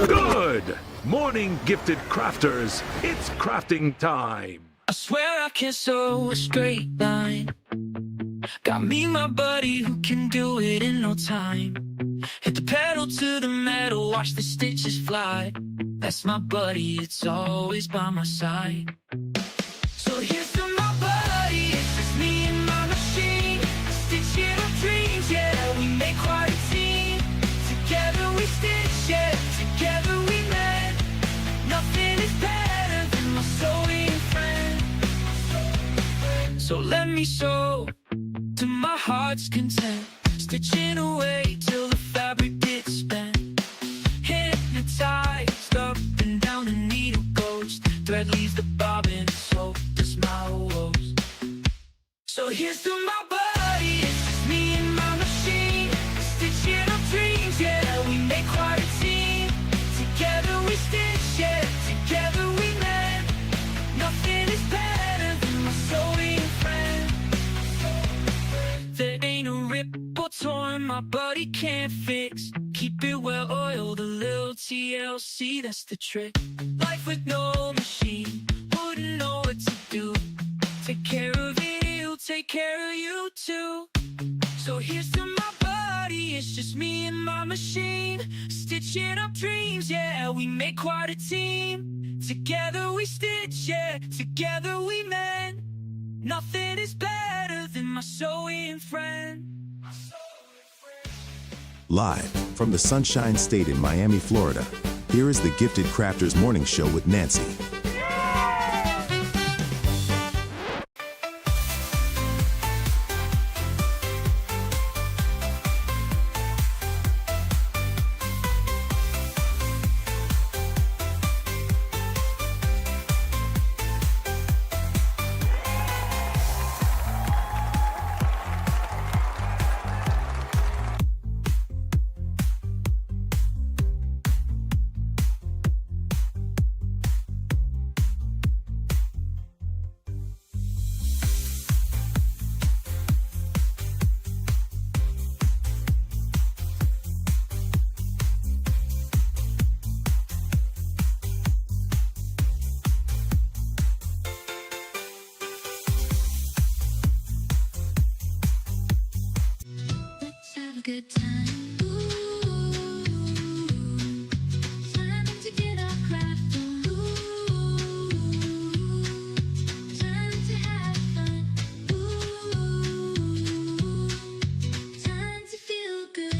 Good morning, gifted crafters. It's crafting time. I swear I can sew a straight line. Got me my buddy who can do it in no time. Hit the pedal to the metal, watch the stitches fly. That's my buddy, it's always by my side. So here's to my buddy, it's just me and my machine. Stitching our dreams, yeah, we make quite a team. Together we stitch, yeah, together we mend. Nothing is better than my sewing friend. So let me sew to my heart's content, stitching away till the fabric gets spent. Hypnotized, up and down the needle goes. Thread leaves the bobbin, so does my woes. So here's to my buddy, it's just me and my machine. Stitching our dreams, yeah, we make quite a team. Together we stitch, yeah, together we mend. Nothing is better than my sewing friend. There ain't a rip or torn my buddy can't fix. Keep it well oiled, a little TLC, that's the trick. Life with no machine, wouldn't know what to do. Take care of it, he'll take care of you too. So here's to my buddy, it's just me and my machine. Stitching up dreams, yeah, we make quite a team. Together we stitch, yeah, together we mend. Nothing is better than my sewing friend. Live from the Sunshine State in Miami, Florida, here is the Gifted Crafters Morning Show with Nancy. Good time. Ooh, time to get our craft on. Ooh, time to have fun. Ooh, time to feel good.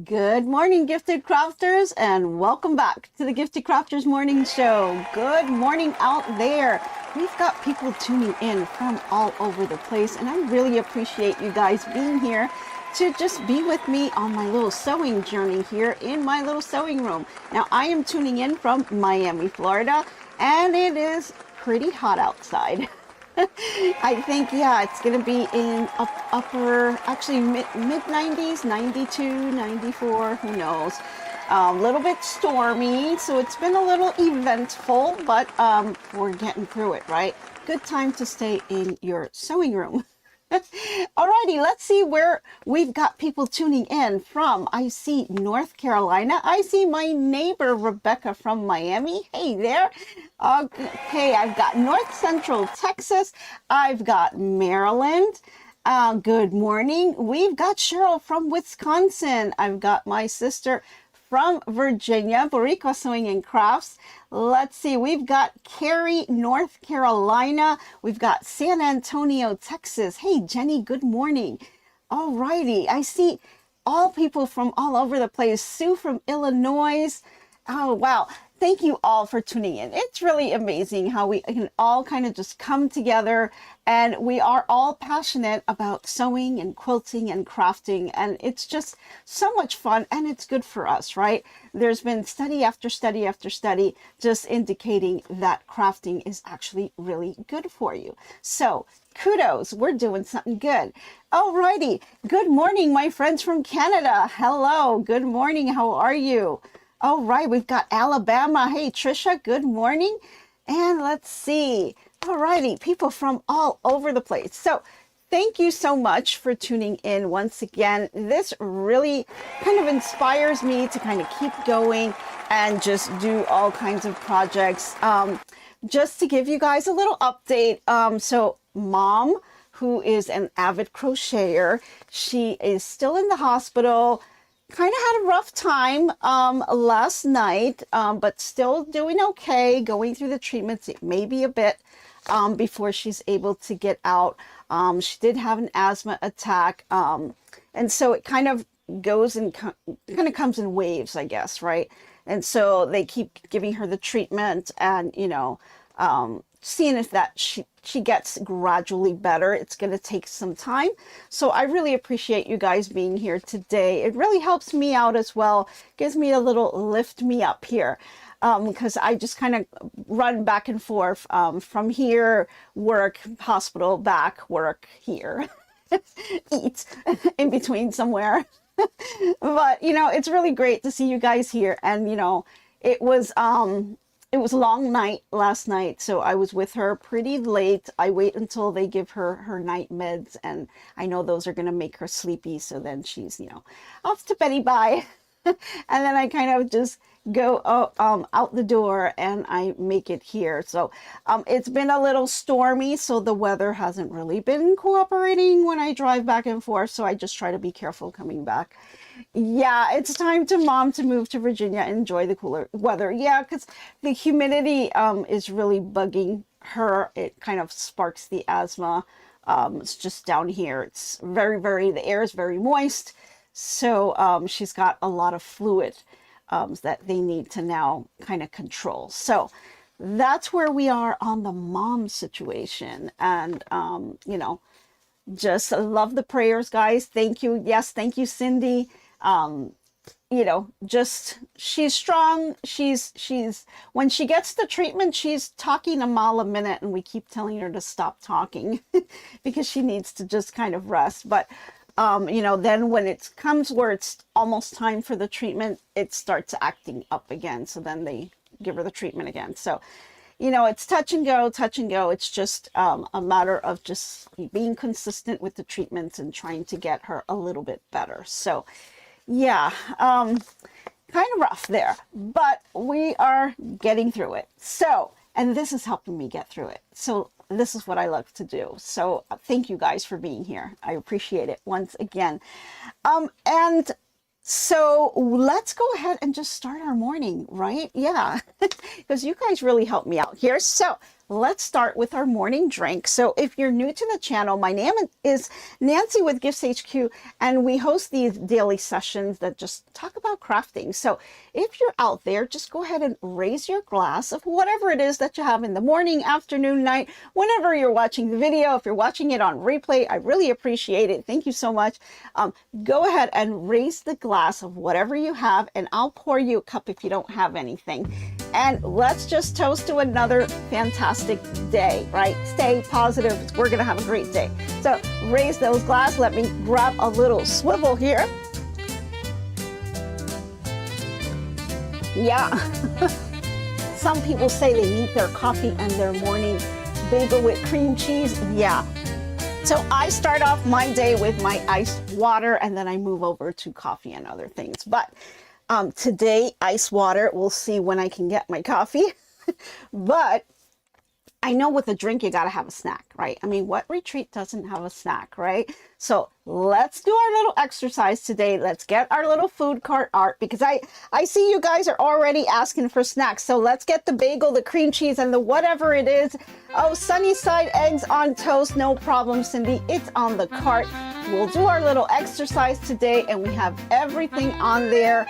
Good morning, Gifted Crafters, and welcome back to the Gifted Crafters Morning Show. Good morning out there. We've got people tuning in from all over the place, and I really appreciate you guys being here to just be with me on my little sewing journey here in my little sewing room. Now, I am tuning in from Miami, Florida, and it is pretty hot outside. I think, yeah, it's going to be in upper, actually mid 90s, 92, 94, who knows. A little bit stormy, so it's been a little eventful, but we're getting through it, right? Good time to stay in your sewing room. Alrighty, let's see where we've got people tuning in from. I see North Carolina. I see my neighbor Rebecca from Miami. Hey there. Okay, I've got North Central Texas. I've got Maryland. Good morning. We've got Cheryl from Wisconsin. I've got my sister from Virginia, Boricua Sewing and Crafts. Let's see, we've got Cary, North Carolina. We've got San Antonio, Texas. Hey, Jenny, good morning. All righty, I see all people from all over the place. Sue from Illinois. Oh, wow. Thank you all for tuning in. It's really amazing how we can all kind of just come together, and we are all passionate about sewing and quilting and crafting, and it's just so much fun, and it's good for us, right? There's been study after study after study just indicating that crafting is actually really good for you. So kudos, we're doing something good. Alrighty, good morning, my friends from Canada. Hello, good morning, how are you? All right, we've got Alabama. Hey, Trisha, good morning. And let's see. All righty, people from all over the place. So thank you so much for tuning in once again. This really kind of inspires me to kind of keep going and just do all kinds of projects. Just to give you guys a little update. So Mom, who is an avid crocheter, she is still in the hospital. Kind of had a rough time last night, but still doing okay, going through the treatments. It may be a bit before she's able to get out. She did have an asthma attack, and so it kind of goes and kind of comes in waves, I guess, right? And so they keep giving her the treatment and, you know, seeing if that she gets gradually better. It's going to take some time. So I really appreciate you guys being here today. It really helps me out as well. Gives me a little lift me up here. Because I just kind of run back and forth from here, work, hospital, back, work, here, eat in between somewhere. But, you know, it's really great to see you guys here. And, you know, it was a long night last night, so I was with her pretty late. I wait until they give her night meds, and I know those are going to make her sleepy. So then she's, you know, off to beddy bye. And then I kind of just go out the door and I make it here. So it's been a little stormy, so the weather hasn't really been cooperating when I drive back and forth. So I just try to be careful coming back. Yeah, it's time to Mom to move to Virginia and enjoy the cooler weather. Yeah, because the humidity is really bugging her. It kind of sparks the asthma. It's just down here. It's the air is very moist. So she's got a lot of fluid that they need to now kind of control. So that's where we are on the mom situation. And, you know, just love the prayers, guys. Thank you. Yes, thank you, Cindy. You know, just she's strong. She's when she gets the treatment, she's talking a mile a minute, and we keep telling her to stop talking because she needs to just kind of rest. But you know, then when it comes where it's almost time for the treatment, it starts acting up again. So then they give her the treatment again. So, you know, it's touch and go, touch and go. It's just a matter of just being consistent with the treatments and trying to get her a little bit better. So, yeah, kind of rough there, but we are getting through it. So, and this is helping me get through it. So this is what I love to do. So thank you guys for being here. I appreciate it once again. And so let's go ahead and just start our morning, right? Yeah, because you guys really helped me out here. So let's start with our morning drink. So if you're new to the channel, my name is Nancy with GiftsHQ, and we host these daily sessions that just talk about crafting. So if you're out there, just go ahead and raise your glass of whatever it is that you have in the morning, afternoon, night, whenever you're watching the video. If you're watching it on replay, I really appreciate it. Thank you so much. Go ahead and raise the glass of whatever you have, and I'll pour you a cup if you don't have anything. And let's just toast to another fantastic day, right? Stay positive. We're going to have a great day. So raise those glasses. Let me grab a little swivel here. Yeah. Some people say they need their coffee and their morning bagel with cream cheese. Yeah. So I start off my day with my iced water, and then I move over to coffee and other things. But today, ice water. We'll see when I can get my coffee. But I know with a drink, you got to have a snack, right? I mean, what retreat doesn't have a snack, right? So let's do our little exercise today. Let's get our little food cart art, because I see you guys are already asking for snacks. So let's get the bagel, the cream cheese, and the whatever it is. Oh, sunny side eggs on toast. No problem, Cindy. It's on the cart. We'll do our little exercise today, and we have everything on there.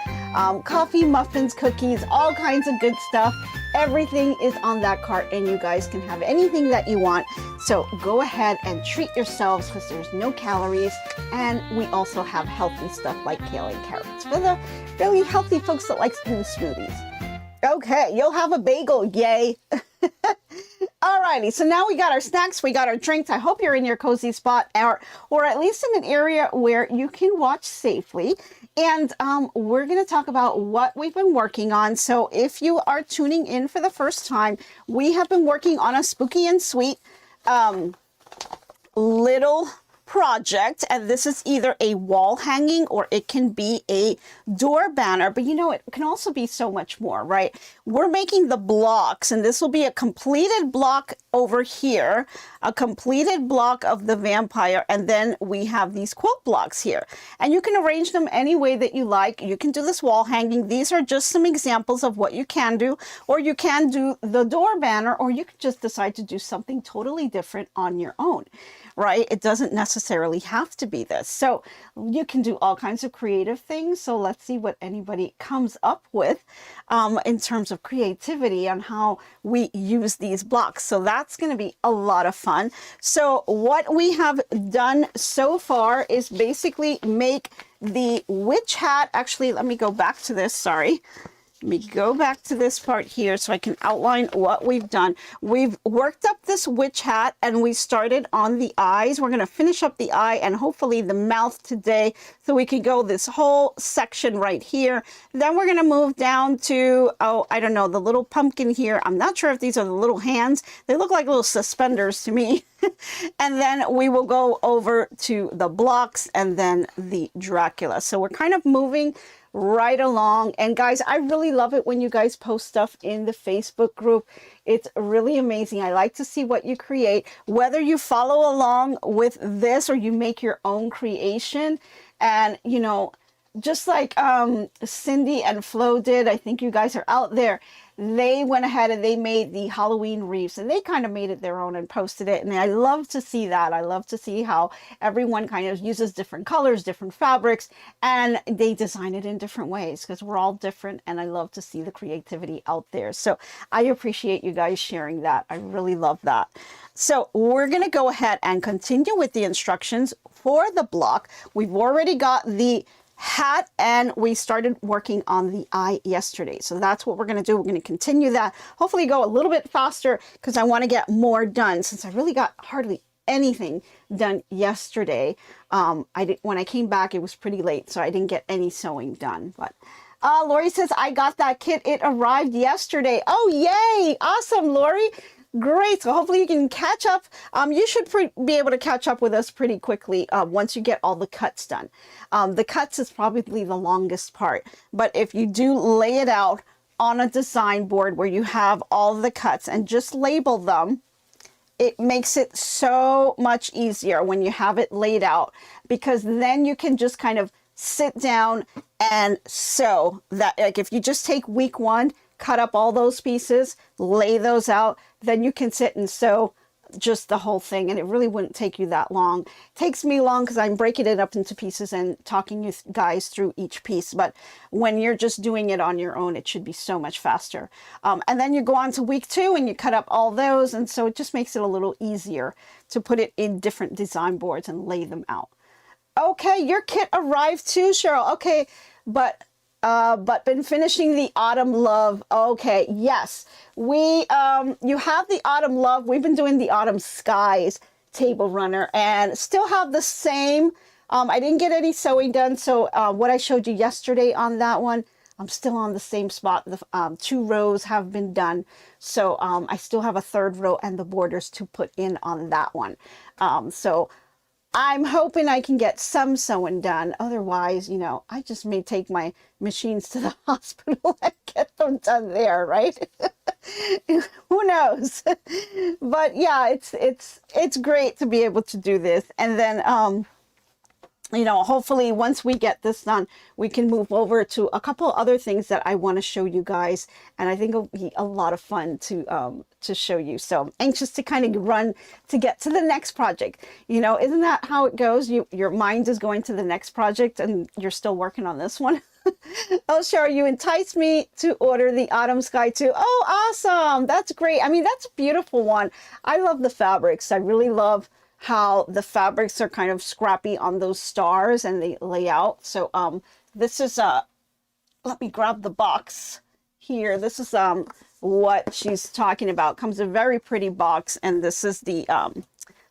Coffee, muffins, cookies, all kinds of good stuff. Everything is on that cart, and you guys can have anything that you want. So go ahead and treat yourselves, because there's no calories, and we also have healthy stuff like kale and carrots for the really healthy folks that like to do smoothies. Okay, you'll have a bagel, yay. Alrighty, so now we got our snacks, we got our drinks. I hope you're in your cozy spot, or at least in an area where you can watch safely. And we're going to talk about what we've been working on. So if you are tuning in for the first time, we have been working on a spooky and sweet little project, and this is either a wall hanging or it can be a door banner, but you know, it can also be so much more, right? We're making the blocks, and this will be a completed block over here, a completed block of the vampire, and then we have these quilt blocks here, and you can arrange them any way that you like. You can do this wall hanging. These are just some examples of what you can do, or you can do the door banner, or you could just decide to do something totally different on your own, right? It doesn't necessarily have to be this. So you can do all kinds of creative things. So let's see what anybody comes up with in terms of creativity on how we use these blocks. So that's going to be a lot of fun. So what we have done so far is basically make the witch hat. Actually, let me go back to this. Sorry. Let me go back to this part here so I can outline what we've done. We've worked up this witch hat, and we started on the eyes. We're going to finish up the eye and hopefully the mouth today, so we can go this whole section right here. Then we're going to move down to, oh, I don't know, the little pumpkin here. I'm not sure if these are the little hands. They look like little suspenders to me. And then we will go over to the blocks and then the Dracula. So we're kind of moving right along. And guys, I really love it when you guys post stuff in the Facebook group. It's really amazing. I like to see what you create, whether you follow along with this or you make your own creation. And you know, just like Cindy and Flo did, I think you guys are out there. They went ahead and they made the Halloween wreaths, and they kind of made it their own and posted it. And I love to see that. I love to see how everyone kind of uses different colors, different fabrics, and they design it in different ways, because we're all different. And I love to see the creativity out there. So I appreciate you guys sharing that. I really love that. So we're going to go ahead and continue with the instructions for the block. We've already got the hat, and we started working on the eye yesterday. So that's what we're going to do. We're going to continue that, hopefully go a little bit faster, because I want to get more done, since I really got hardly anything done yesterday. When I came back, it was pretty late, so I didn't get any sewing done. But Lori says, I got that kit. It arrived yesterday. Oh, yay. Awesome, Lori. Great. So hopefully you can catch up. You should be able to catch up with us pretty quickly once you get all the cuts done. The cuts is probably the longest part. But if you do lay it out on a design board where you have all the cuts and just label them, it makes it so much easier when you have it laid out, because then you can just kind of sit down and sew that. Like if you just take week one, cut up all those pieces, lay those out, then you can sit and sew just the whole thing, and it really wouldn't take you that long. It takes me long because I'm breaking it up into pieces and talking you guys through each piece, but when you're just doing it on your own, it should be so much faster. And then you go on to week two and you cut up all those, and so it just makes it a little easier to put it in different design boards and lay them out. Okay, your kit arrived too, Cheryl. Okay, but been finishing the Autumn Love. Okay, yes, we you have the Autumn Love. We've been doing the Autumn Skies table runner, and still have the same. I didn't get any sewing done, so what I showed you yesterday on that one, I'm still on the same spot. The 2 rows have been done, so I still have a 3rd row and the borders to put in on that one. So I'm hoping I can get some sewing done. Otherwise, you know, I just may take my machines to the hospital and get them done there, right? Who knows? But yeah, it's great to be able to do this. And then you know, hopefully once we get this done, we can move over to a couple other things that I want to show you guys, and I think it'll be a lot of fun to show you. So I'm anxious to kind of run to get to the next project. You know, isn't that how it goes? Your mind is going to the next project and you're still working on this one. Oh, Cheryl, you enticed me to order the Autumn Sky too. Oh, awesome. That's great. I mean, that's a beautiful one. I love the fabrics. I really love how the fabrics are kind of scrappy on those stars and they lay out. So this is let me grab the box here. This is what she's talking about. Comes a very pretty box, and this is the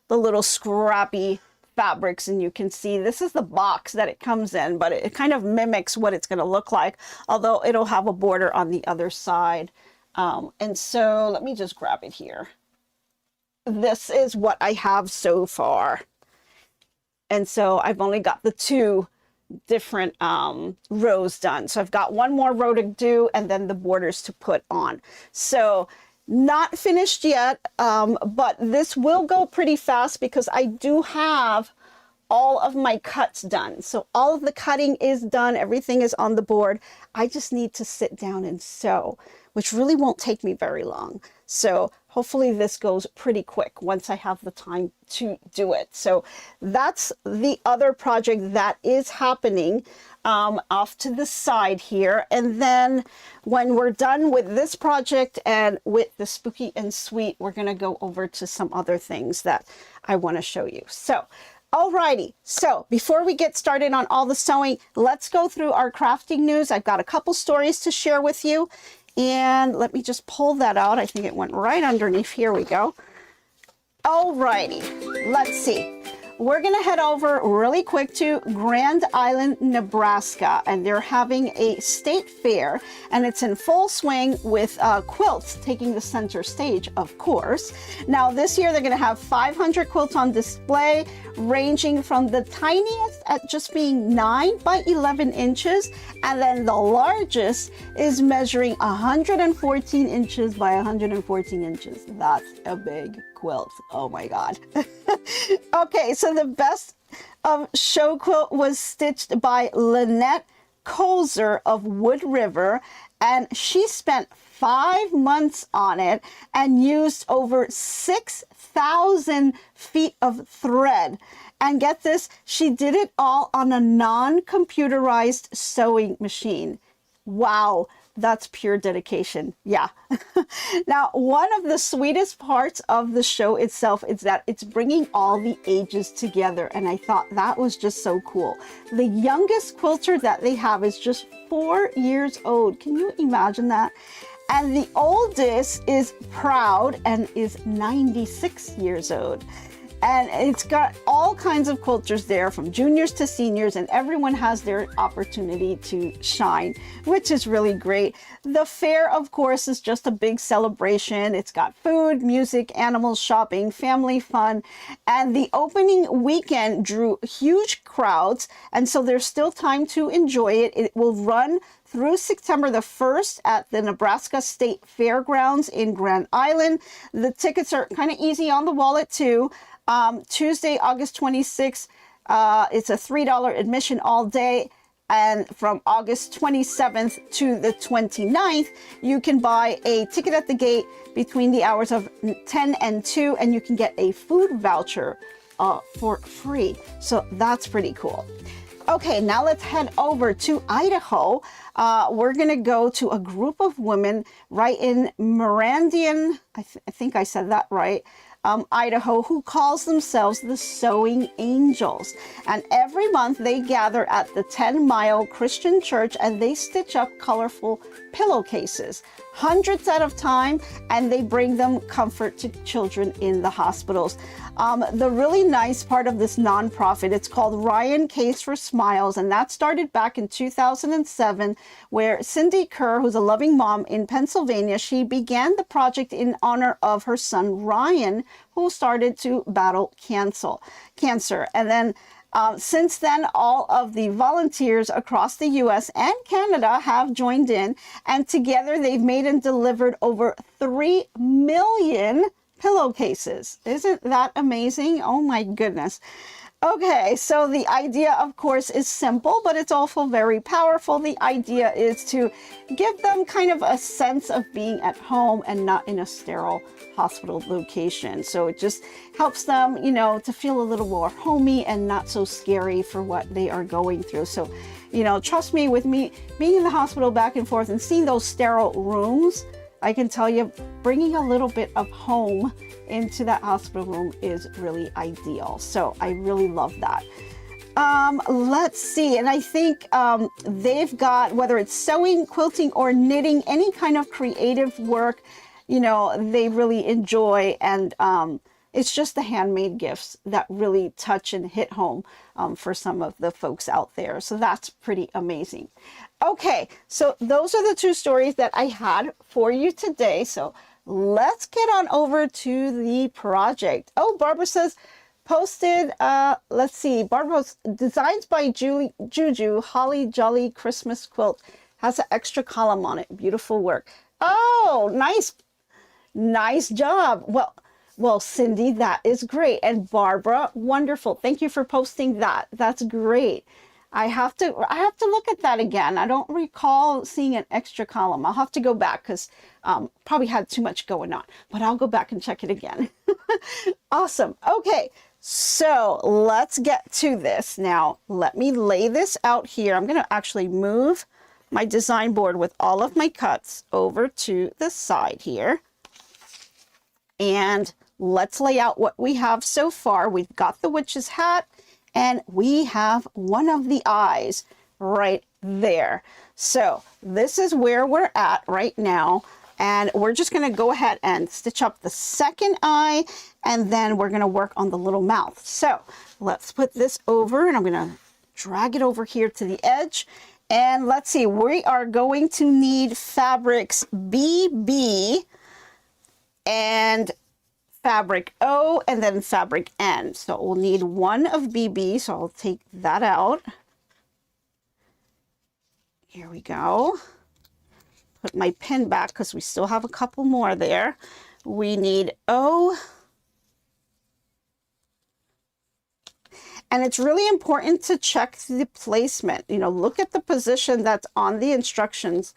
little scrappy fabrics, and you can see this is the box that it comes in, but it kind of mimics what it's going to look like, although it'll have a border on the other side. And so let me just grab it here. This is what I have so far. And so I've only got the 2 different rows done. So I've got 1 more row to do, and then the borders to put on. So not finished yet, but this will go pretty fast because I do have all of my cuts done. So all of the cutting is done. Everything is on the board. I just need to sit down and sew, which really won't take me very long. So hopefully this goes pretty quick once I have the time to do it. So that's the other project that is happening off to the side here. And then when we're done with this project and with the Spooky and Sweet, we're going to go over to some other things that I want to show you. So alrighty, so before we get started on all the sewing, let's go through our crafting news. I've got a couple stories to share with you. And let me just pull that out. I think it went right underneath. Here we go. Alrighty, let's see. We're gonna head over really quick to Grand Island, Nebraska, and they're having a state fair, and it's in full swing with quilts taking the center stage, of course. Now this year they're gonna have 500 quilts on display, ranging from the tiniest at just being 9 by 11 inches, and then the largest is measuring 114 inches by 114 inches. That's a big quilt. Oh my God. Okay, so the best of show quilt was stitched by Lynette Kozer of Wood River, and she spent 5 months on it and used over 6,000 feet of thread. And get this, she did it all on a non-computerized sewing machine. Wow, that's pure dedication. Yeah. Now, one of the sweetest parts of the show itself is that it's bringing all the ages together. And I thought that was just so cool. The youngest quilter that they have is just 4 years old. Can you imagine that? And the oldest is proud and is 96 years old. And it's got all kinds of quilters there, from juniors to seniors, and everyone has their opportunity to shine, which is really great. The fair, of course, is just a big celebration. It's got food, music, animals, shopping, family fun, and the opening weekend drew huge crowds, and so there's still time to enjoy it. It will run through September the 1st at the Nebraska State Fairgrounds in Grand Island. The tickets are kind of easy on the wallet too. Tuesday, August 26th, it's a $3 admission all day. And from August 27th to the 29th, you can buy a ticket at the gate between the hours of 10 and 2, and you can get a food voucher for free. So that's pretty cool. Okay, now let's head over to Idaho. We're going to go to a group of women right in Morandian, I think I said that right, Idaho, who calls themselves the Sewing Angels. And every month they gather at the 10 Mile Christian Church and they stitch up colorful pillowcases, hundreds at a time, and they bring them comfort to children in the hospitals. The really nice part of this nonprofit, it's called Ryan Case for Smiles, and that started back in 2007, where Cindy Kerr, who's a loving mom in Pennsylvania, she began the project in honor of her son Ryan, who started to battle cancer. And then since then, all of the volunteers across the US and Canada have joined in, and together they've made and delivered over 3 million pillowcases. Isn't that amazing? Oh my goodness. Okay, so the idea, of course, is simple, but it's also very powerful. The idea is to give them kind of a sense of being at home and not in a sterile hospital location. So it just helps them, you know, to feel a little more homey and not so scary for what they are going through. So, you know, trust me, with me being in the hospital back and forth and seeing those sterile rooms, I can tell you, bringing a little bit of home into that hospital room is really ideal. So I really love that. Let's see. And I think they've got, whether it's sewing, quilting, or knitting, any kind of creative work, you know, they really enjoy. And it's just the handmade gifts that really touch and hit home for some of the folks out there. So that's pretty amazing. Okay, so those are the two stories that I had for you today. So let's get on over to the project. Oh, Barbara says, posted, let's see, Barbara's Designs by Juju, Holly Jolly Christmas Quilt. Has an extra column on it. Beautiful work. Oh, nice. Nice job. Well, Cindy, that is great. And Barbara, wonderful. Thank you for posting that. That's great. I have to look at that again. I don't recall seeing an extra column. I'll have to go back because probably had too much going on, but I'll go back and check it again. Awesome. Okay, so let's get to this. Now, let me lay this out here. I'm going to actually move my design board with all of my cuts over to the side here. And let's lay out what we have so far. We've got the witch's hat. And we have one of the eyes right there. So this is where we're at right now. And we're just going to go ahead and stitch up the second eye. And then we're going to work on the little mouth. So let's put this over. And I'm going to drag it over here to the edge. And let's see. We are going to need fabrics BB and fabric O and then fabric N. So we'll need one of BB. So I'll take that out. Here we go. Put my pin back because we still have a couple more there. We need O. And it's really important to check the placement. You know, look at the position that's on the instructions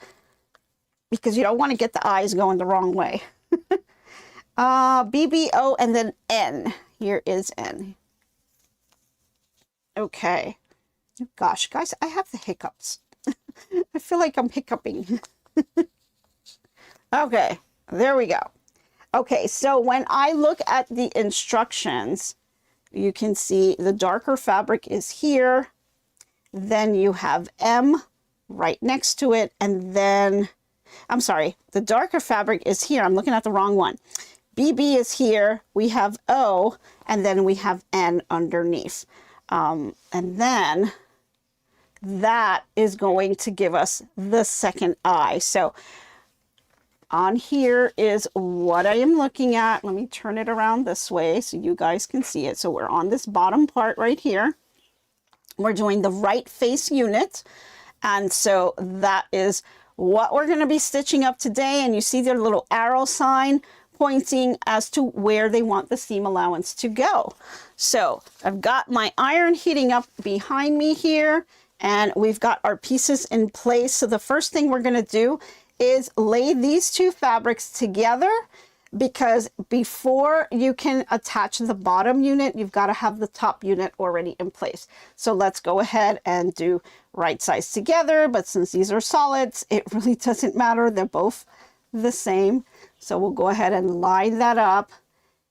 because you don't want to get the eyes going the wrong way. BBO and then N. Here is N. Okay. Gosh, guys, I have the hiccups. I feel like I'm hiccuping. Okay, there we go. Okay, so when I look at the instructions, you can see the darker fabric is here. Then you have M right next to it. And then, I'm sorry, the darker fabric is here. I'm looking at the wrong one. BB is here, we have O, and then we have N underneath. And then that is going to give us the second eye. So on here is what I am looking at. Let me turn it around this way so you guys can see it. So we're on this bottom part right here. We're doing the right face unit. And so that is what we're going to be stitching up today. And you see their little arrow sign pointing as to where they want the seam allowance to go. So I've got my iron heating up behind me here, and we've got our pieces in place. So the first thing we're going to do is lay these two fabrics together, because before you can attach the bottom unit, you've got to have the top unit already in place. So let's go ahead and do right sides together. But since these are solids, it really doesn't matter. They're both the same. So we'll go ahead and line that up,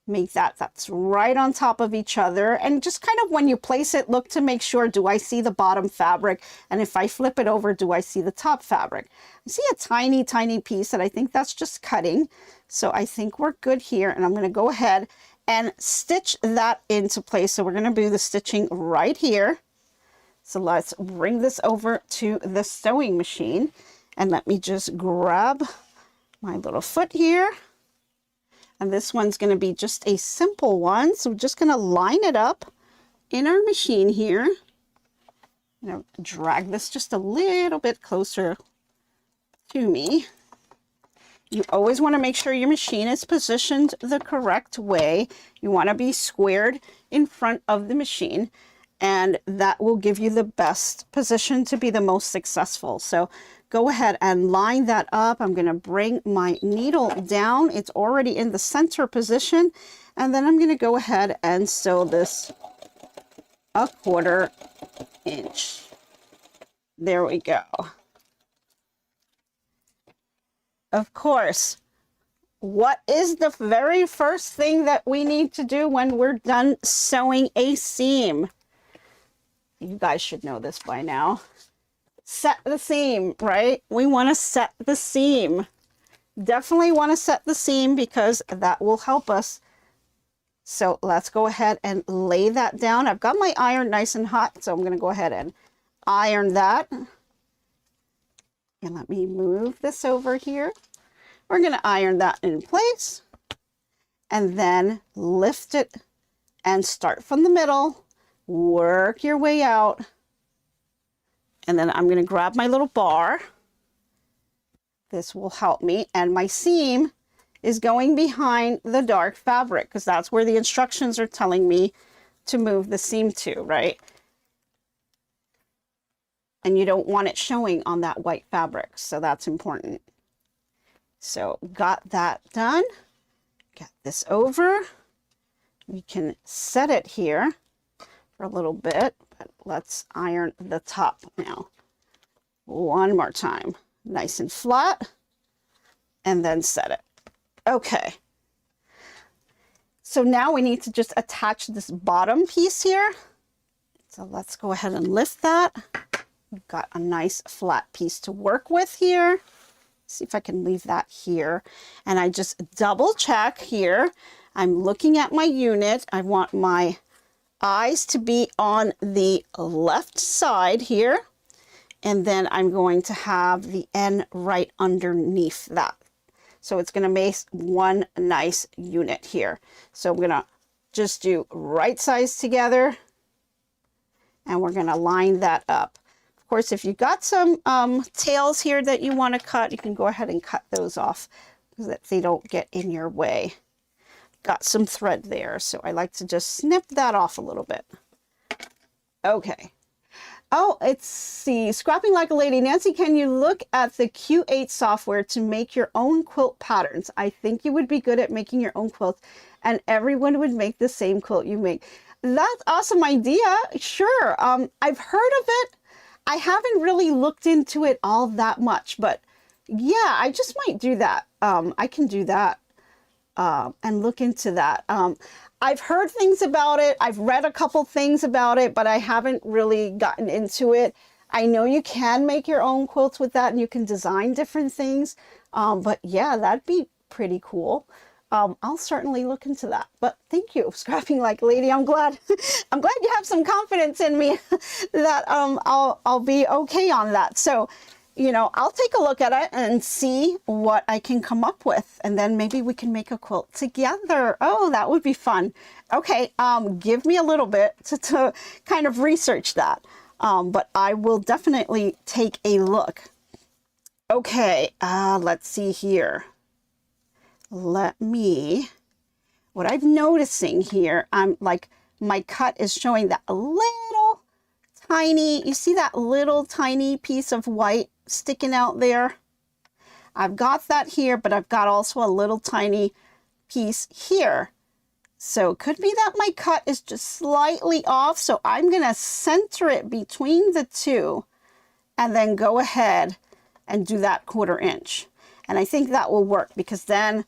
make that's right on top of each other. And just kind of when you place it, look to make sure, do I see the bottom fabric? And if I flip it over, do I see the top fabric? I see a tiny, tiny piece, and I think that's just cutting. So I think we're good here. And I'm going to go ahead and stitch that into place. So we're going to do the stitching right here. So let's bring this over to the sewing machine. And let me just grab my little foot here. And this one's going to be just a simple one. So we're just going to line it up in our machine here. I'm going to drag this just a little bit closer to me. You always want to make sure your machine is positioned the correct way. You want to be squared in front of the machine, and that will give you the best position to be the most successful. So go ahead and line that up. I'm going to bring my needle down. It's already in the center position. And then I'm going to go ahead and sew this 1/4 inch. There we go. Of course, what is the very first thing that we need to do when we're done sewing a seam? You guys should know this by now. Set the seam, right? We want to set the seam. Definitely want to set the seam because that will help us. So let's go ahead and lay that down. I've got my iron nice and hot, so I'm going to go ahead and iron that. And let me move this over here. We're going to iron that in place and then lift it and start from the middle, work your way out. And then I'm going to grab my little bar. This will help me. And my seam is going behind the dark fabric because that's where the instructions are telling me to move the seam to, right? And you don't want it showing on that white fabric, so that's important. So got that done. Get this over. We can set it here for a little bit, but let's iron the top now. One more time. Nice and flat, and then set it. Okay. So now we need to just attach this bottom piece here. So let's go ahead and lift that. We've got a nice flat piece to work with here. See if I can leave that here. And I just double check here. I'm looking at my unit. I want my eyes to be on the left side here. And then I'm going to have the end right underneath that. So it's going to make one nice unit here. So I'm going to just do right sides together. And we're going to line that up. Of course, if you've got some tails here that you want to cut, you can go ahead and cut those off so that they don't get in your way. Got some thread there, so I like to just snip that off a little bit. Okay. Oh, it's the Scrapping Like a Lady. Nancy, can you look at the Q8 software to make your own quilt patterns? I think you would be good at making your own quilts, and everyone would make the same quilt you make. That's awesome idea. Sure. I've heard of it. I haven't really looked into it all that much, but yeah, I just might do that. I can do that and look into that. I've heard things about it. I've read a couple things about it, but I haven't really gotten into it. I know you can make your own quilts with that and you can design different things. But yeah, that'd be pretty cool. I'll certainly look into that. But thank you, Scrapping Like a Lady. I'm glad you have some confidence in me that I'll be okay on that. So, you know, I'll take a look at it and see what I can come up with, and then maybe we can make a quilt together. Oh, that would be fun. Okay, give me a little bit to kind of research that, but I will definitely take a look. Okay, let's see here. What I'm noticing here, I'm like, my cut is showing that a little tiny, you see that little tiny piece of white sticking out there? I've got that here, but I've got also a little tiny piece here. So it could be that my cut is just slightly off. So I'm going to center it between the two and then go ahead and do that 1/4 inch. And I think that will work because then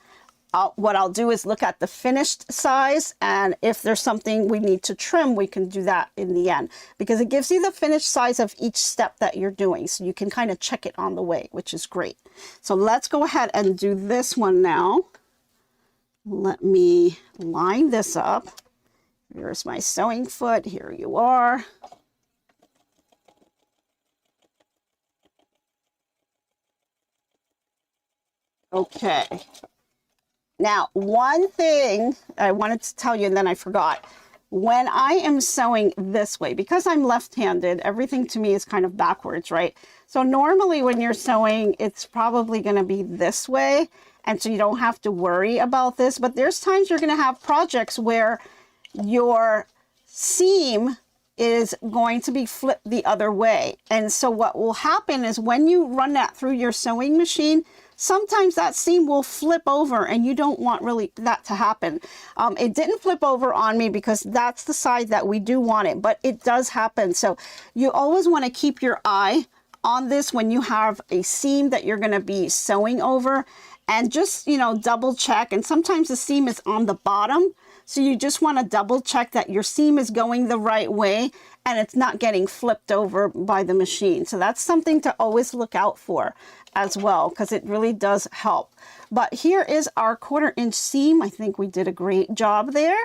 what I'll do is look at the finished size, and if there's something we need to trim, we can do that in the end because it gives you the finished size of each step that you're doing. So you can kind of check it on the way, which is great. So let's go ahead and do this one now. Let me line this up. Here's my sewing foot. Here you are. Okay. Now, one thing I wanted to tell you, and then I forgot. When I am sewing this way, because I'm left-handed, everything to me is kind of backwards, right? So normally when you're sewing, it's probably going to be this way, and so you don't have to worry about this. But there's times you're going to have projects where your seam is going to be flipped the other way. And so what will happen is when you run that through your sewing machine, sometimes that seam will flip over, and you don't want really that to happen. It didn't flip over on me because that's the side that we do want it, but it does happen. So you always want to keep your eye on this when you have a seam that you're going to be sewing over, and just, you know, double check. And sometimes the seam is on the bottom, so you just want to double check that your seam is going the right way and it's not getting flipped over by the machine. So that's something to always look out for as well, because it really does help. But here is our 1/4 inch seam. I think we did a great job there.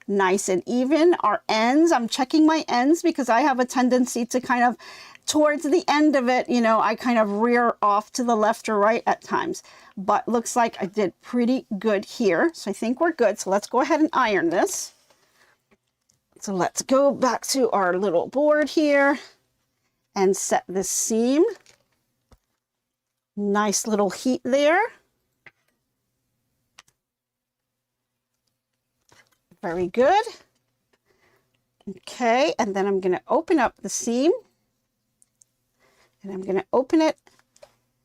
Nice and even. Our ends, I'm checking my ends because I have a tendency to kind of, towards the end of it, you know, I kind of rear off to the left or right at times. But looks like I did pretty good here. So I think we're good. So let's go ahead and iron this. So let's go back to our little board here and set this seam. Nice little heat there. Very good. Okay, and then I'm going to open up the seam. And I'm going to open it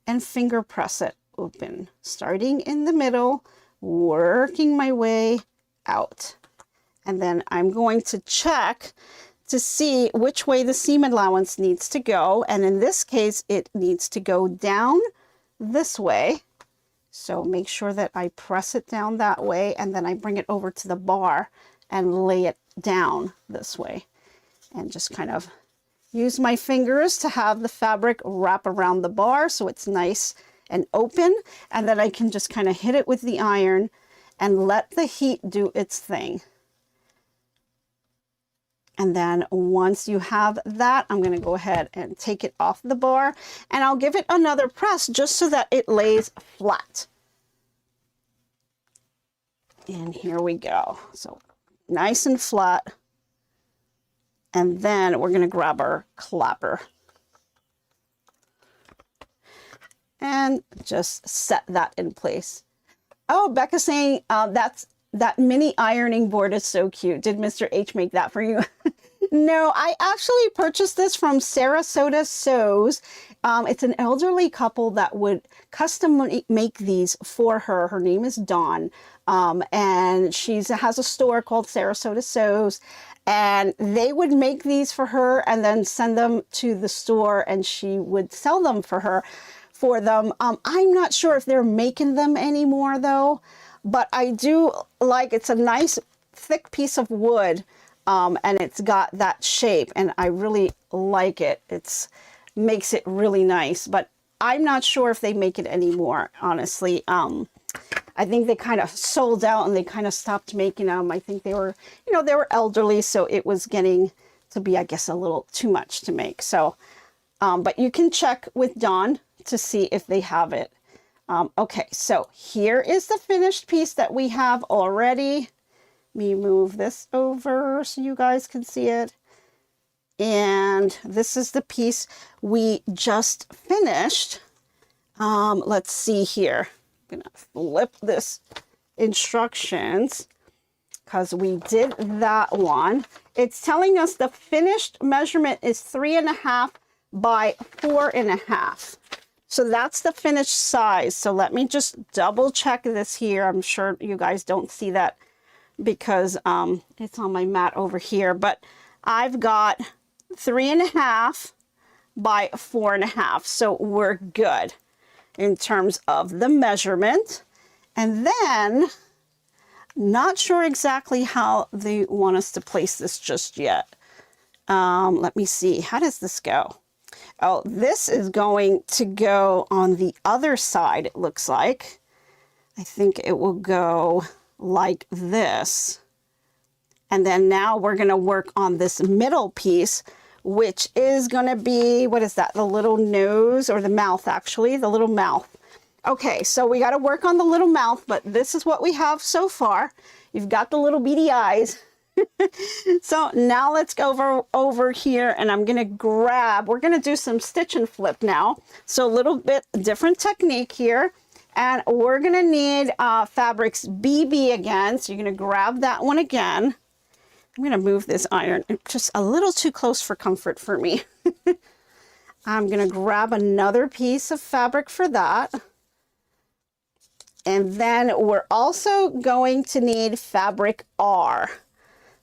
and finger press it open, starting in the middle, working my way out. And then I'm going to check to see which way the seam allowance needs to go. And in this case, it needs to go down this way. So make sure that I press it down that way, and then I bring it over to the bar and lay it down this way. And just kind of use my fingers to have the fabric wrap around the bar so it's nice and open. And then I can just kind of hit it with the iron and let the heat do its thing. And then once you have that, I'm going to go ahead and take it off the bar, and I'll give it another press just so that it lays flat. And here we go. So nice and flat. And then we're going to grab our clapper and just set that in place. Oh, Becca's saying that mini ironing board is so cute. Did Mr. H make that for you? No, I actually purchased this from Sarasota Sews. It's an elderly couple that would custom make these for her. Her name is Dawn, and she has a store called Sarasota Sews, and they would make these for her and then send them to the store, and she would sell them for them. I'm not sure if they're making them anymore though, but I do like, it's a nice thick piece of wood, and it's got that shape, and I really like it. It's makes it really nice, but I'm not sure if they make it anymore, honestly. I think they kind of sold out and they kind of stopped making them. I think they were, you know, they were elderly, so it was getting to be, I guess, a little too much to make. So, but you can check with Dawn to see if they have it. Okay, so here is the finished piece that we have already. Let me move this over so you guys can see it. And this is the piece we just finished. Let's see here. I'm gonna flip this instructions because we did that one. It's telling us the finished measurement is 3.5 by 4.5. So that's the finished size. So let me just double check this here. I'm sure you guys don't see that because it's on my mat over here, but I've got 3.5 by 4.5. So we're good in terms of the measurement. And then, not sure exactly how they want us to place this just yet. Let me see, how does this go? Oh, this is going to go on the other side, it looks like. I think it will go like this. And then now we're going to work on this middle piece, which is going to be, what is that? The little nose, or the mouth, actually, the little mouth. Okay, so we got to work on the little mouth, but this is what we have so far. You've got the little beady eyes. So now let's go over here, and I'm going to grab, we're going to do some stitch and flip now. So a little bit different technique here. And we're going to need fabrics BB again. So you're going to grab that one again. I'm going to move this iron. It's just a little too close for comfort for me. I'm going to grab another piece of fabric for that. And then we're also going to need fabric R.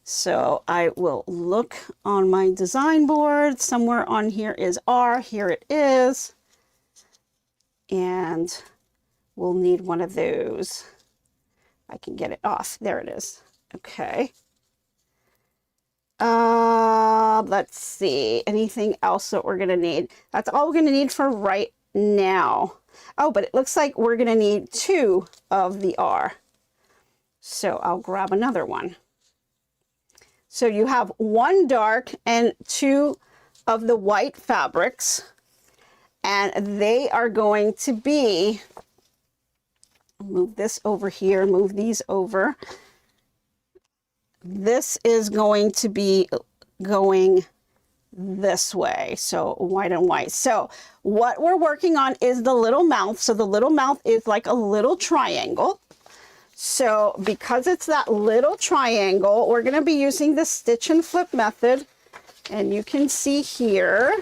So I will look on my design board. Somewhere on here is R. Here it is. And we'll need one of those. I can get it off. There it is. Okay. Let's see, anything else that we're gonna need? That's all we're gonna need for right now. Oh, but it looks like we're gonna need 2 of the R. So I'll grab another one. So you have 1 dark and 2 of the white fabrics, and they are going to be, move this over here, move these over. This is going to be going this way, so white and white. So what we're working on is the little mouth. So the little mouth is like a little triangle. So because it's that little triangle, we're going to be using the stitch and flip method. And you can see here,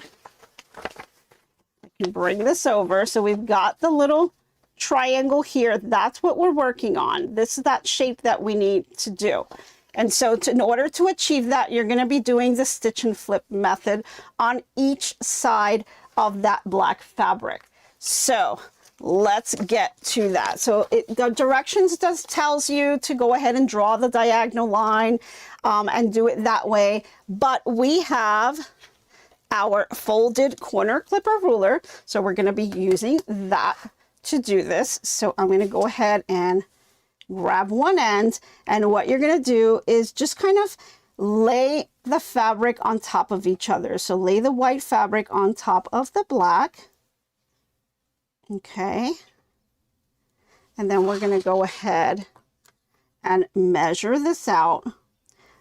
I can bring this over. So we've got the little triangle here. That's what we're working on. This is that shape that we need to do. And so in order to achieve that, you're going to be doing the stitch and flip method on each side of that black fabric. So let's get to that. So the directions tells you to go ahead and draw the diagonal line and do it that way. But we have our folded corner clipper ruler. So we're going to be using that to do this. So I'm going to go ahead and grab one end, and what you're going to do is just kind of lay the fabric on top of each other. So lay the white fabric on top of the black. Okay. And then we're going to go ahead and measure this out.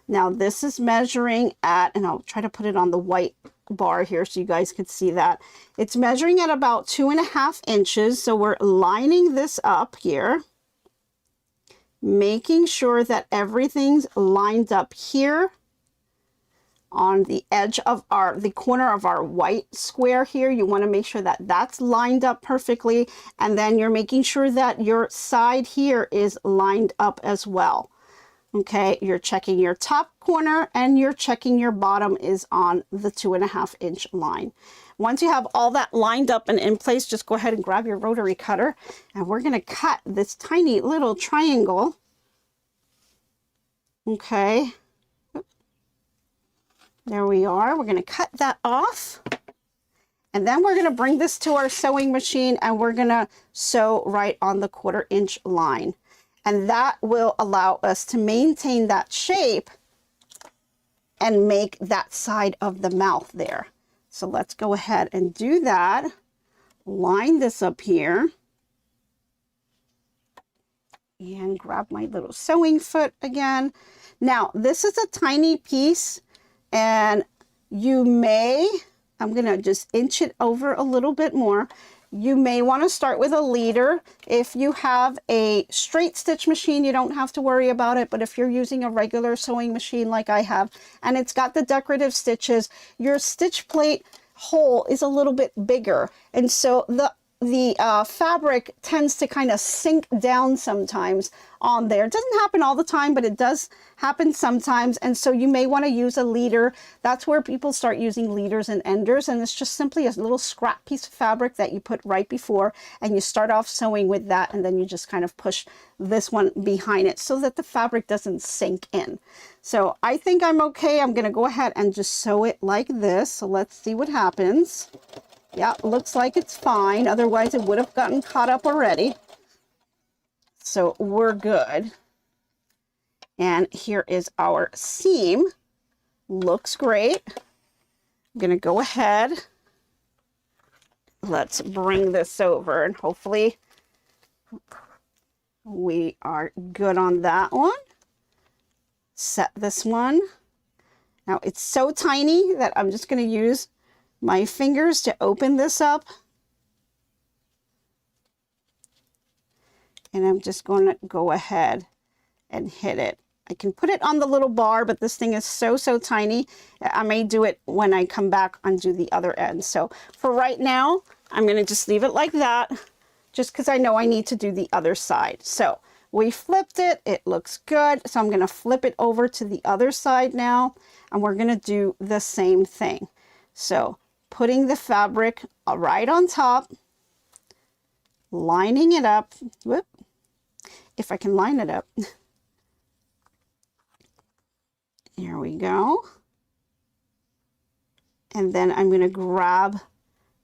Now this is measuring at, and I'll try to put it on the white bar here so you guys can see that. It's measuring at about 2.5 inches. So we're lining this up here, making sure that everything's lined up here on the edge of the corner of our white square here. You want to make sure that that's lined up perfectly, and then you're making sure that your side here is lined up as well. Okay, you're checking your top corner and you're checking your bottom is on the 2.5 inch line. Once you have all that lined up and in place, just go ahead and grab your rotary cutter, and we're going to cut this tiny little triangle. Okay, there we are. We're going to cut that off, and then we're going to bring this to our sewing machine, and we're going to sew right on the 1/4 inch line. And that will allow us to maintain that shape and make that side of the mouth there. So let's go ahead and do that. Line this up here. And grab my little sewing foot again. Now, this is a tiny piece, and you may, I'm going to just inch it over a little bit more. You may want to start with a leader. If you have a straight stitch machine, you don't have to worry about it. But if you're using a regular sewing machine like I have, and it's got the decorative stitches, your stitch plate hole is a little bit bigger. And so the fabric tends to kind of sink down sometimes on there. It doesn't happen all the time, but it does happen sometimes. And so you may want to use a leader. That's where people start using leaders and enders. And it's just simply a little scrap piece of fabric that you put right before, and you start off sewing with that. And then you just kind of push this one behind it so that the fabric doesn't sink in. So I think I'm okay. I'm going to go ahead and just sew it like this. So let's see what happens. Yeah, looks like it's fine. Otherwise, it would have gotten caught up already. So we're good. And here is our seam. Looks great. I'm going to go ahead. Let's bring this over, and hopefully we are good on that one. Set this one. Now, it's so tiny that I'm just going to use my fingers to open this up, and I'm just going to go ahead and hit it. I can put it on the little bar, but this thing is so tiny. I may do it when I come back and do the other end. So for right now, I'm going to just leave it like that, just because I know I need to do the other side. So we flipped it. It looks good. So I'm going to flip it over to the other side now, and we're going to do the same thing. So putting the fabric right on top, lining it up. Whoop. If I can line it up. Here we go. And then I'm going to grab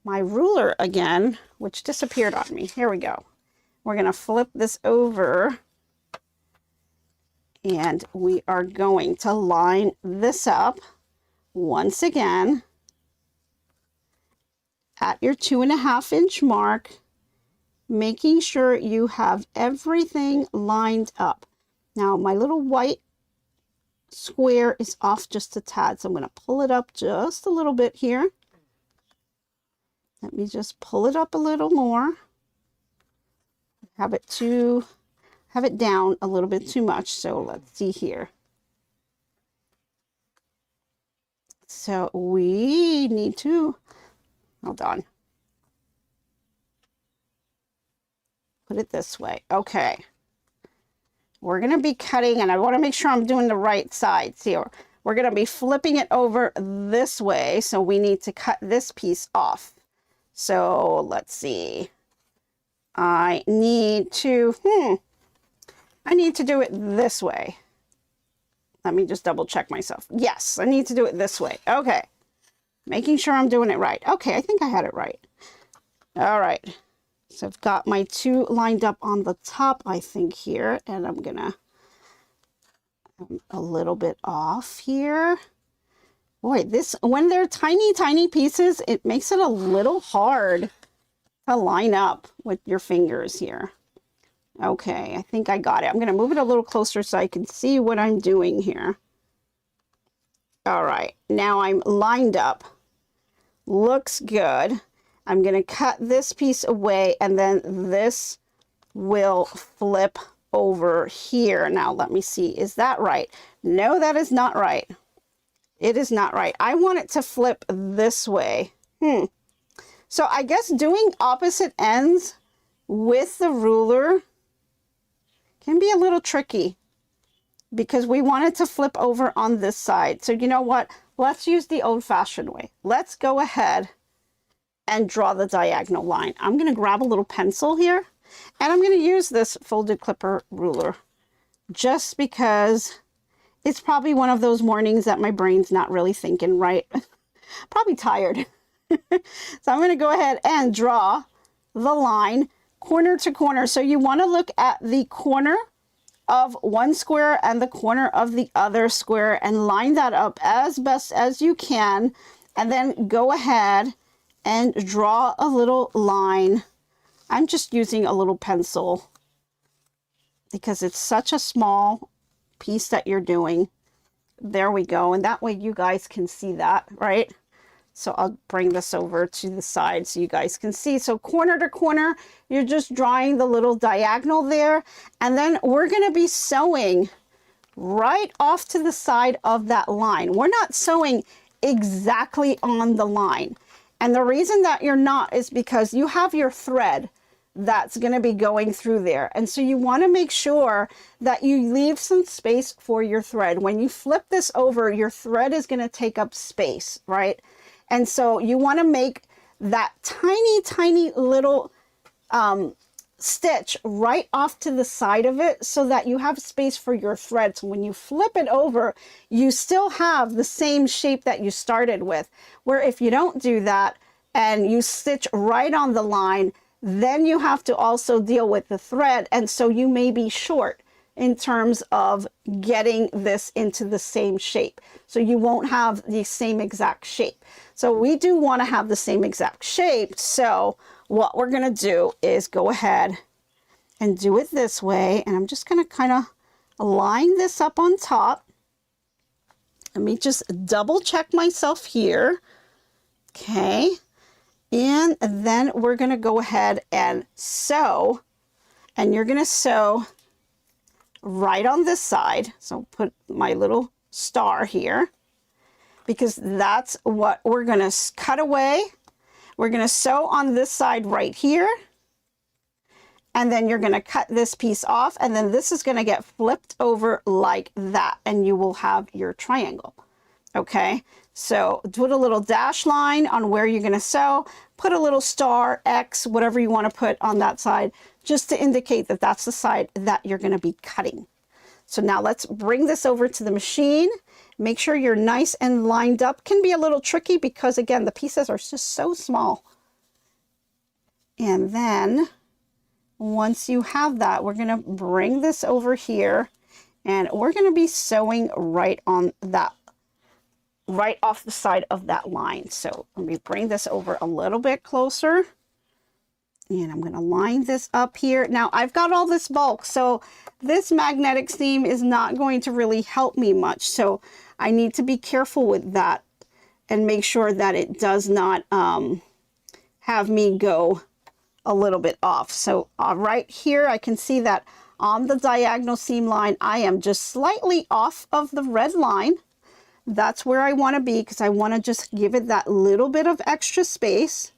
my ruler again, which disappeared on me. Here we go. We're going to flip this over and we are going to line this up once again at your 2.5 inch mark, making sure you have everything lined up. Now my little white square is off just a tad, so I'm going to pull it up just a little bit here. Let me just pull it up a little more. Have it down a little bit too much, so let's see here. So we need to, hold on, put it this way. Okay, we're going to be cutting, and I want to make sure I'm doing the right sides here. We're going to be flipping it over this way, so we need to cut this piece off. So let's see. I need to do it this way. Let me just double check myself. Yes, I need to do it this way. Okay. Making sure I'm doing it right. Okay, I think I had it right. All right. So I've got my two lined up on the top, I think, here. And I'm going to a little bit off here. Boy, when they're tiny, tiny pieces, it makes it a little hard to line up with your fingers here. Okay, I think I got it. I'm going to move it a little closer so I can see what I'm doing here. All right, now I'm lined up. Looks good. I'm going to cut this piece away, and then this will flip over here. Now, let me see. Is that right? No, that is not right. It is not right. I want it to flip this way. So I guess doing opposite ends with the ruler can be a little tricky because we want it to flip over on this side. So you know what? Let's use the old-fashioned way. Let's go ahead and draw the diagonal line. I'm going to grab a little pencil here, and I'm going to use this folded clipper ruler just because it's probably one of those mornings that my brain's not really thinking right. Probably tired. So I'm going to go ahead and draw the line corner to corner. So you want to look at the corner of one square and the corner of the other square and line that up as best as you can. And then go ahead and draw a little line. I'm just using a little pencil because it's such a small piece that you're doing. There we go. And that way you guys can see that, right? So I'll bring this over to the side so you guys can see. So corner to corner, you're just drawing the little diagonal there. And then we're going to be sewing right off to the side of that line. We're not sewing exactly on the line. And the reason that you're not is because you have your thread that's going to be going through there. And so you want to make sure that you leave some space for your thread. When you flip this over, your thread is going to take up space, right? And so you want to make that tiny, tiny little stitch right off to the side of it so that you have space for your thread. So when you flip it over, you still have the same shape that you started with. Where if you don't do that and you stitch right on the line, then you have to also deal with the thread. And so you may be short in terms of getting this into the same shape. So you won't have the same exact shape. So we do want to have the same exact shape. So what we're going to do is go ahead and do it this way. And I'm just going to kind of line this up on top. Let me just double check myself here. Okay. And then we're going to go ahead and sew. And you're going to sew right on this side. So put my little star here because that's what we're going to cut away. We're going to sew on this side right here. And then you're going to cut this piece off. And then this is going to get flipped over like that. And you will have your triangle. Okay. So do a little dash line on where you're going to sew. Put a little star, X, whatever you want to put on that side, just to indicate that that's the side that you're going to be cutting. So now let's bring this over to the machine Make sure you're nice and lined up. Can be a little tricky because again, the pieces are just so small. And then once you have that, we're going to bring this over here and we're going to be sewing right on that, right off the side of that line. So let me bring this over a little bit closer. And I'm going to line this up here. Now I've got all this bulk, so this magnetic seam is not going to really help me much. So I need to be careful with that and make sure that it does not have me go a little bit off. So right here, I can see that on the diagonal seam line, I am just slightly off of the red line. That's where I want to be because I want to just give it that little bit of extra space.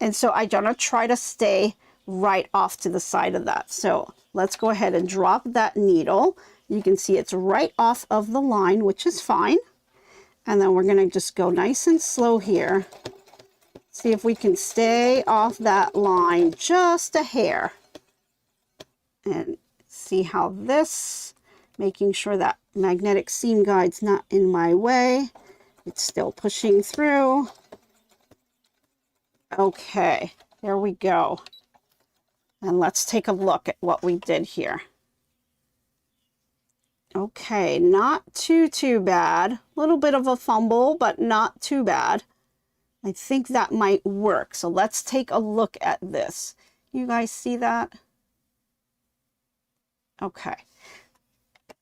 And so I'm going to try to stay right off to the side of that. So let's go ahead and drop that needle. You can see it's right off of the line, which is fine. And then we're going to just go nice and slow here. See if we can stay off that line just a hair. And see how this, making sure that magnetic seam guide's not in my way. It's still pushing through. Okay, there we go. And let's take a look at what we did here. Okay, not too bad. A little bit of a fumble, but not too bad. I think that might work. So let's take a look at this. You guys see that? Okay.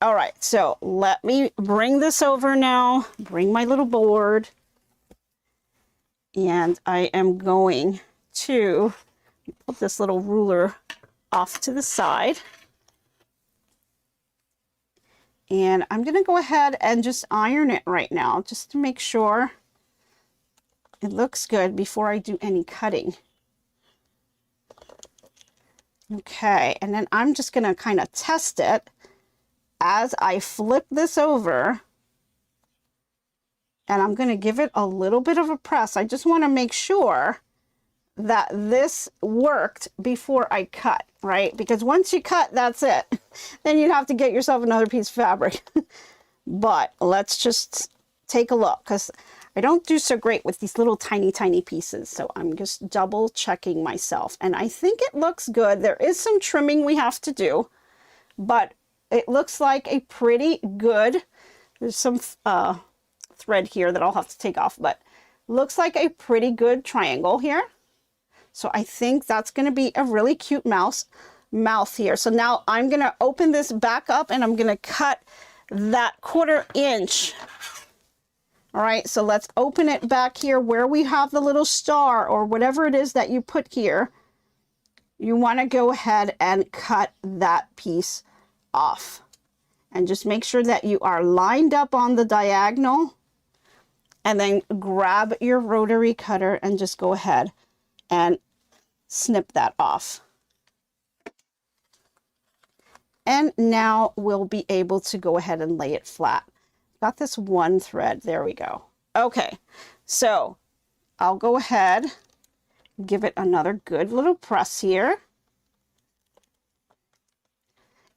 All right, so let me bring this over now. Bring my little board. And I am going to put this little ruler off to the side. And I'm going to go ahead and just iron it right now, just to make sure it looks good before I do any cutting. Okay, and then I'm just going to kind of test it as I flip this over. And I'm going to give it a little bit of a press. I just want to make sure that this worked before I cut, right? Because once you cut, that's it. Then you'd have to get yourself another piece of fabric. But let's just take a look, because I don't do so great with these little tiny pieces. So I'm just double checking myself. And I think it looks good. There is some trimming we have to do, but it looks like a pretty good, there's some thread here that I'll have to take off, but looks like a pretty good triangle here. So I think that's going to be a really cute mouth here. So now I'm going to open this back up and I'm going to cut that 1/4 inch. All right, so let's open it back here where we have the little star or whatever it is that you put here. You want to go ahead and cut that piece off. And just make sure that you are lined up on the diagonal. And then grab your rotary cutter and just go ahead and snip that off. And now we'll be able to go ahead and lay it flat. Got this one thread, there we go. Okay, so I'll go ahead, give it another good little press here.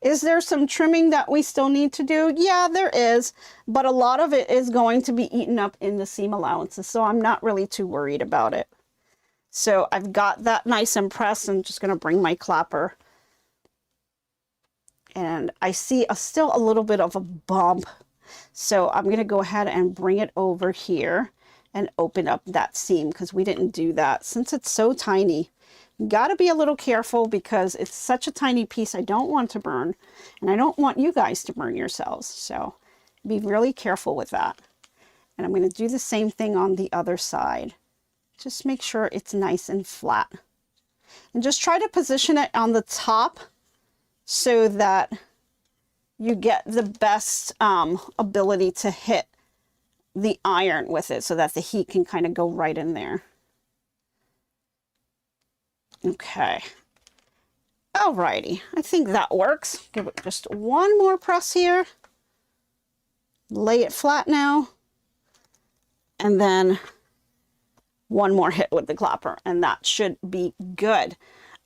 Is there some trimming that we still need to do? Yeah, there is, but a lot of it is going to be eaten up in the seam allowances, so I'm not really too worried about it. So I've got that nice and pressed. I'm just going to bring my clapper. And I see still a little bit of a bump. So I'm going to go ahead and bring it over here and open up that seam because we didn't do that. Since it's so tiny, you got to be a little careful because it's such a tiny piece. I don't want to burn, and I don't want you guys to burn yourselves. So be really careful with that. And I'm going to do the same thing on the other side. Just make sure it's nice and flat. And just try to position it on the top so that you get the best ability to hit the iron with it so that the heat can kind of go right in there. Okay. Alrighty, I think that works. Give it just one more press here. Lay it flat now. And then one more hit with the clapper, and that should be good.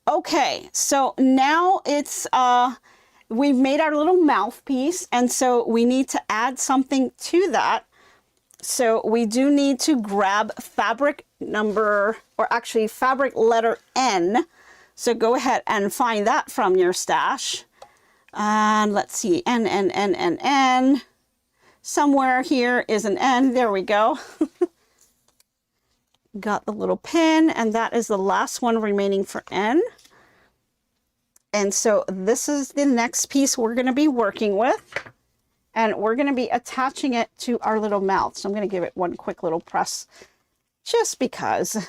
Okay, so now it's we've made our little mouthpiece, and so we need to add something to that. So we do need to grab fabric number, or actually fabric letter N. So go ahead and find that from your stash. And let's see, N. Somewhere here is an N. There we go. Got the little pin, and that is the last one remaining for N. And so this is the next piece we're going to be working with. And we're going to be attaching it to our little mouth. So I'm going to give it one quick little press just because.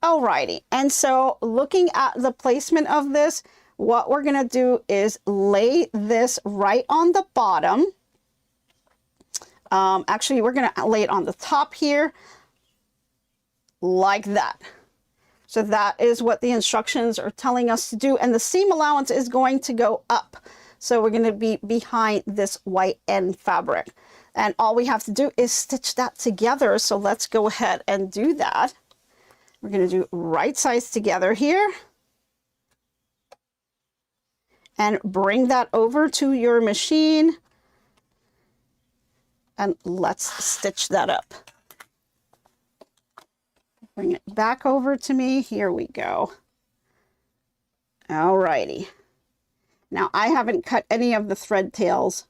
Alrighty. And so looking at the placement of this, what we're going to do is lay this right on the bottom. Actually, we're going to lay it on the top here like that. So that is what the instructions are telling us to do. And the seam allowance is going to go up. So we're going to be behind this white end fabric. And all we have to do is stitch that together. So let's go ahead and do that. We're going to do right sides together here. And bring that over to your machine. And let's stitch that up. Bring it back over to me. Here we go. Alrighty. Now I haven't cut any of the thread tails.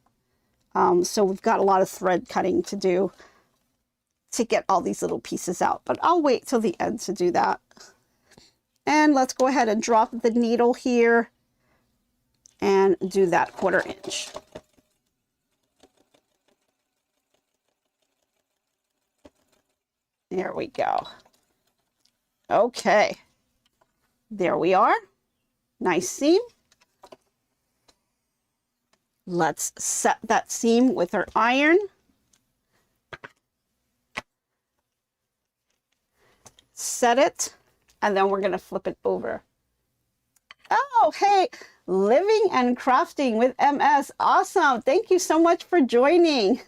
So we've got a lot of thread cutting to do to get all these little pieces out. But I'll wait till the end to do that. And let's go ahead and drop the needle here and do that 1/4 inch. There we go. Okay, there we are. Nice seam. Let's set that seam with our iron. Set it, and then we're going to flip it over. Oh, hey, Living and Crafting with MS. Awesome. Thank you so much for joining.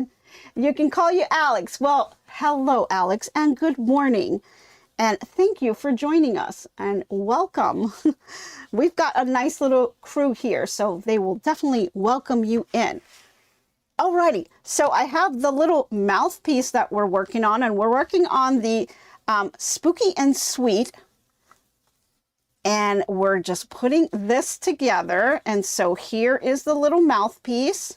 You can call you Alex. Well, hello, Alex, and good morning. And thank you for joining us and welcome. We've got a nice little crew here, so they will definitely welcome you in. Alrighty, so I have the little mouthpiece that we're working on, and we're working on the Spooky and Sweet. And we're just putting this together. And so here is the little mouthpiece,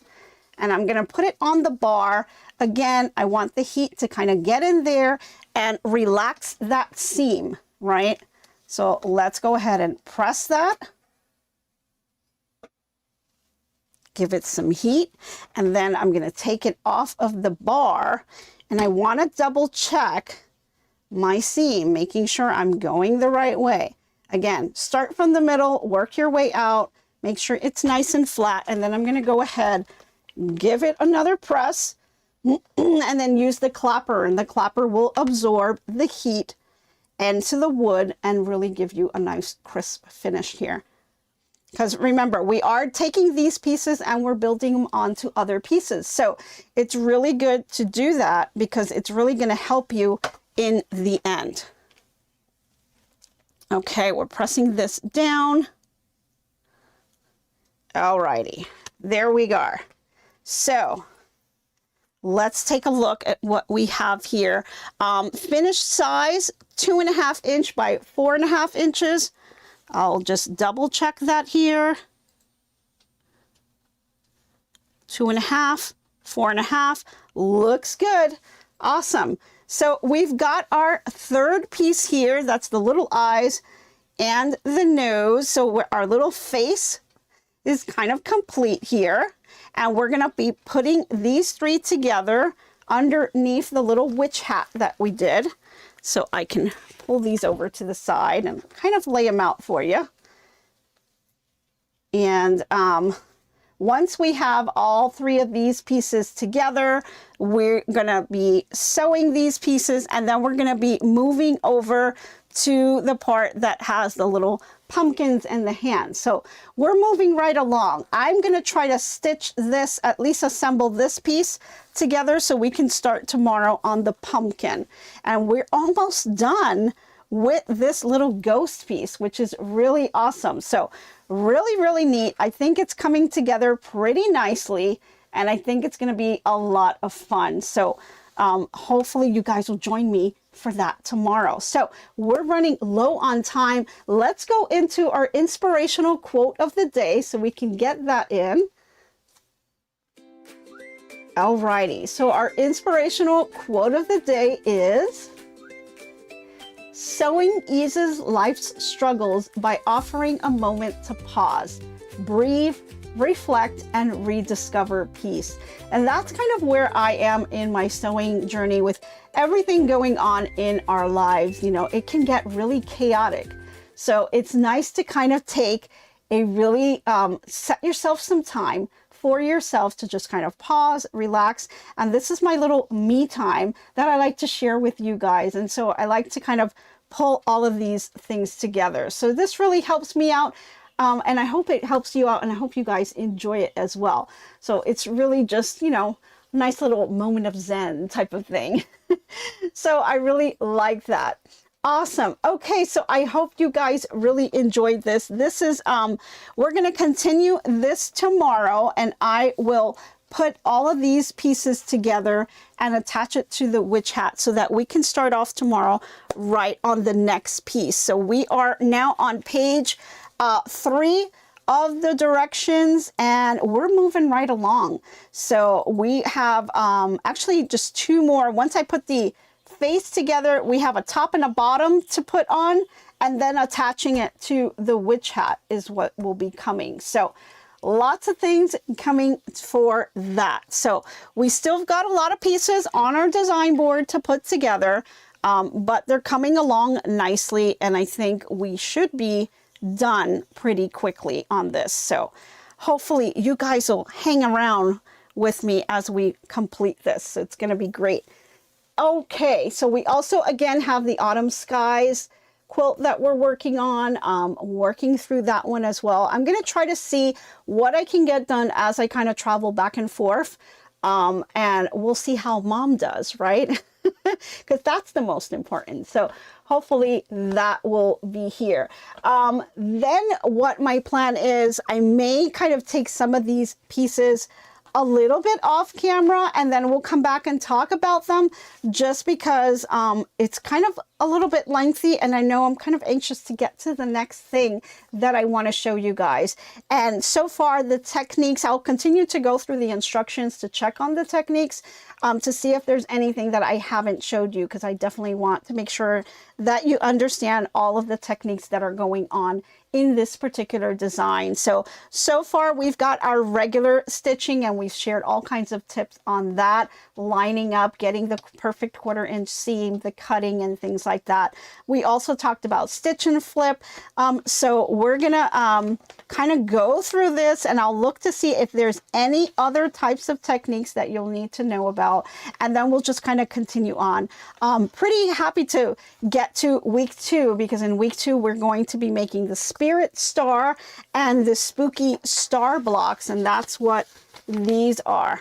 and I'm gonna put it on the bar. Again, I want the heat to kind of get in there and relax that seam, right? So let's go ahead and press that. Give it some heat, and then I'm going to take it off of the bar, and I want to double check my seam, making sure I'm going the right way. Again, start from the middle, work your way out, make sure it's nice and flat, and then I'm going to go ahead, give it another press, and then use the clapper, and the clapper will absorb the heat into the wood and really give you a nice crisp finish here. Because remember, we are taking these pieces and we're building them onto other pieces. So it's really good to do that because it's really going to help you in the end. Okay, we're pressing this down. Alrighty, there we go. So let's take a look at what we have here. Finished size, 2.5 inch by 4.5 inches. I'll just double check that here. 2.5, 4.5, looks good. Awesome. So we've got our third piece here. That's the little eyes and the nose. So our little face is kind of complete here. And we're going to be putting these three together underneath the little witch hat that we did. So I can pull these over to the side and kind of lay them out for you. And once we have all three of these pieces together, we're going to be sewing these pieces, and then we're going to be moving over to the part that has the little pumpkins and the hands. So we're moving right along. I'm going to try to stitch this, at least assemble this piece together so we can start tomorrow on the pumpkin. And we're almost done with this little ghost piece, which is really awesome. So really, really neat. I think it's coming together pretty nicely, and I think it's going to be a lot of fun. So hopefully you guys will join me for that tomorrow. So we're running low on time. Let's go into our inspirational quote of the day so we can get that in. Alrighty, so our inspirational quote of the day is, sewing eases life's struggles by offering a moment to pause, breathe, reflect, and rediscover peace. And that's kind of where I am in my sewing journey with everything going on in our lives. You know, it can get really chaotic. So it's nice to kind of take a really, set yourself some time for yourself to just kind of pause, relax. And this is my little me time that I like to share with you guys. And so I like to kind of pull all of these things together. So this really helps me out. And I hope it helps you out, and I hope you guys enjoy it as well. So it's really just, you know, nice little moment of Zen type of thing. So I really like that. Awesome. Okay, so I hope you guys really enjoyed this. This is, we're going to continue this tomorrow, and I will put all of these pieces together and attach it to the witch hat so that we can start off tomorrow right on the next piece. So we are now on page 3 of the directions, and we're moving right along. So we have actually just 2 more. Once I put the face together, we have a top and a bottom to put on, and then attaching it to the witch hat is what will be coming. So lots of things coming for that. So we still got a lot of pieces on our design board to put together, but they're coming along nicely, and I think we should be done pretty quickly on this. So hopefully you guys will hang around with me as we complete this. It's going to be great. Okay, so we also again have the Autumn Skies quilt that we're working on, working through that one as well. I'm going to try to see what I can get done as I kind of travel back and forth, and we'll see how Mom does, right? Because that's the most important. So hopefully that will be here. Then what my plan is, I may kind of take some of these pieces a little bit off camera, and then we'll come back and talk about them, just because it's kind of a little bit lengthy, and I know I'm kind of anxious to get to the next thing that I want to show you guys. And so far the techniques, I'll continue to go through the instructions to check on the techniques, to see if there's anything that I haven't showed you, because I definitely want to make sure that you understand all of the techniques that are going on in this particular design. So far we've got our regular stitching, and we've shared all kinds of tips on that, lining up, getting the perfect 1/4 inch seam, the cutting and things like that. We also talked about stitch and flip. So we're gonna kind of go through this, and I'll look to see if there's any other types of techniques that you'll need to know about, and then we'll just kind of continue on. Pretty happy to get to week 2, because in week 2 we're going to be making the Spirit Star and the Spooky Star blocks, and that's what these are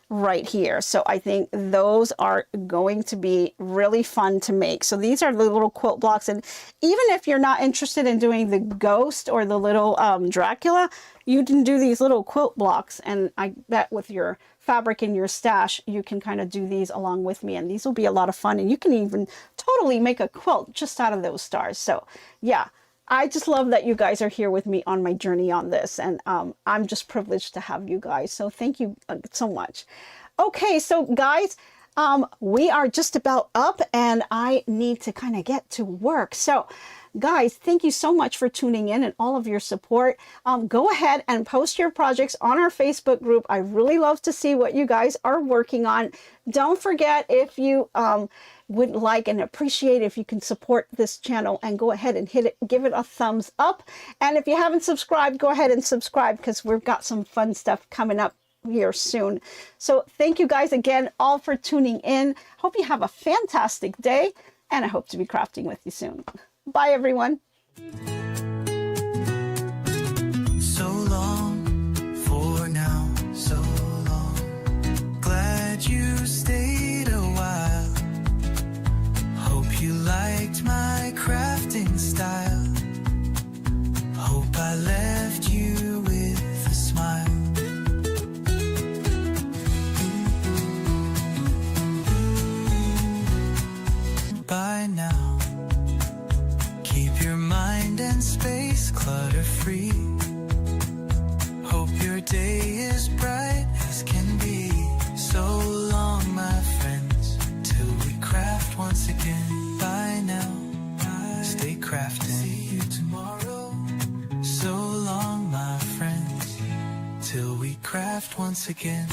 right here. So I think those are going to be really fun to make. So these are the little quilt blocks, and even if you're not interested in doing the ghost or the little Dracula, you can do these little quilt blocks, and I bet with your fabric in your stash you can kind of do these along with me, and these will be a lot of fun, and you can even totally make a quilt just out of those stars. So yeah, I just love that you guys are here with me on my journey on this, and I'm just privileged to have you guys. So thank you so much. Okay, so guys, we are just about up, and I need to kind of get to work. So guys, thank you so much for tuning in and all of your support. Go ahead and post your projects on our Facebook group. I really love to see what you guys are working on. Don't forget, if you would like and appreciate if you can support this channel, and go ahead and give it a thumbs up. And if you haven't subscribed, go ahead and subscribe, because we've got some fun stuff coming up here soon. So thank you guys again all for tuning in. Hope you have a fantastic day, and I hope to be crafting with you soon. Bye everyone. So long for now, so long. Glad you stayed a while. Hope Hope you liked my crafting style. Hope I left you with a smile. By now, keep your mind and space clutter-free. Hope your day is bright as can be. So long, my friends, till we craft once again. Bye now, stay crafting. See you tomorrow. So long, my friends, till we craft once again.